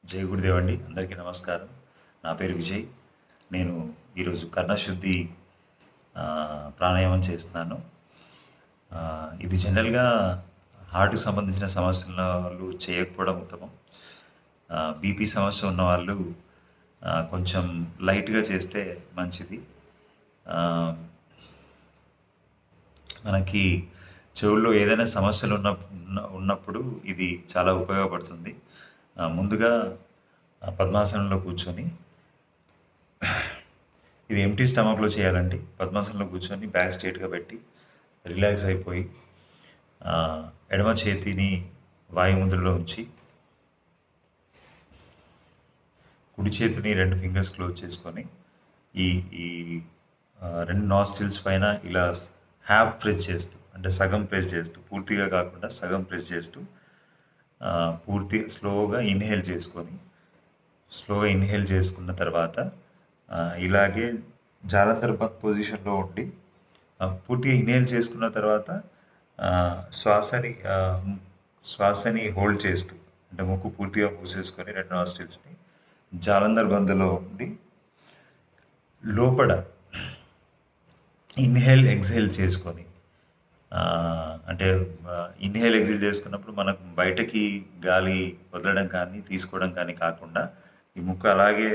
జై గురుదేవ్ అండి. అందరికీ నమస్కారం. నా పేరు విజయ్. నేను ఈరోజు కర్ణశుద్ధి ప్రాణాయామం చేస్తున్నాను. ఇది జనరల్గా హార్ట్కి సంబంధించిన సమస్యలు చేయకపోవడం ఉత్తమం. బీపీ సమస్య ఉన్నవాళ్ళు కొంచెం లైట్గా చేస్తే మంచిది. మనకి చెవుల్లో ఏదైనా సమస్యలు ఉన్నప్పుడు ఇది చాలా ఉపయోగపడుతుంది. ముందుగా పద్మాసనంలో కూర్చొని, ఇది ఎంటీ స్టమక్లో చేయాలండి. పద్మాసనంలో కూర్చొని బ్యాక్ స్ట్రేట్గా పెట్టి రిలాక్స్ అయిపోయి ఎడమ చేతిని వాయుముద్రలో ఉంచి కుడి చేతిని 2 ఫింగర్స్ క్లోజ్ చేసుకొని ఈ ఈ 2 నాస్ట్రిల్స్ పైన ఇలా హ్యాప్ ప్రెస్ చేస్తూ, అంటే సగం ప్రెస్ చేస్తూ, పూర్తిగా కాకుండా సగం ప్రెస్ చేస్తూ స్లోగా ఇన్హేల్ చేసుకున్న తర్వాత ఇలాగే జాలంధర్ బంద్ పొజిషన్లో ఉండి పూర్తిగా ఇన్హేల్ చేసుకున్న తర్వాత శ్వాసని హోల్డ్ చేస్తూ, అంటే ముక్కు పూర్తిగా మూసేసుకొని 2 నాస్ట్రిల్స్ని జాలంధర్ బంద్లో ఉండి లోపల ఇన్హేల్ ఎక్స్హేల్ చేసుకొని, అంటే ఇన్హేల్ ఎక్స్హేల్ చేసుకున్నప్పుడు మనకు బయటకి గాలి వదలడం కానీ తీసుకోవడం కానీ కాకుండా ఈ ముక్కు అలాగే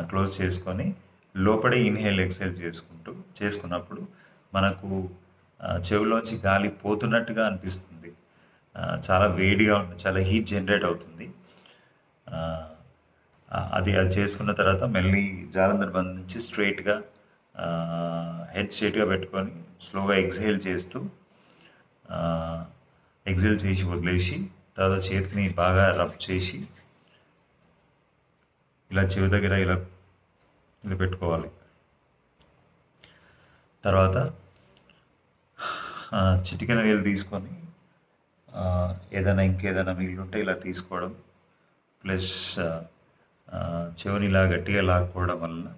క్లోజ్ చేసుకొని లోపడే ఇన్హేల్ ఎక్స్హేల్ చేసుకున్నప్పుడు మనకు చెవిలోంచి గాలి పోతున్నట్టుగా అనిపిస్తుంది. చాలా వేడిగా ఉంటుంది, చాలా హీట్ జనరేట్ అవుతుంది. అది చేసుకున్న తర్వాత మళ్ళీ జాలంధర్ బంద్ నుంచి స్ట్రైట్గా హెడ్ స్ట్రైట్గా పెట్టుకొని స్లోగా ఎక్స్హేల్ చేసి వదిలేసి, తర్వాత చేతిని బాగా రబ్ చేసి ఇలా చెవి దగ్గర ఇలా పెట్టుకోవాలి. తర్వాత చిటికెన వేలు తీసుకొని ఇంకేదైనా మిగిలింటే ఇలా తీసుకోవడం, ప్లస్ చెవిని ఇలా గట్టిగా లాక్కోవడం వలన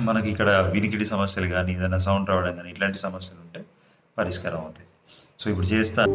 మనకి ఇక్కడ వినికిడి సమస్యలు కానీ, ఏదైనా సౌండ్ రావడం కానీ, ఇట్లాంటి సమస్యలు ఉంటే పరిష్కారం అవుతాయి. సో ఇప్పుడు చేస్తాను.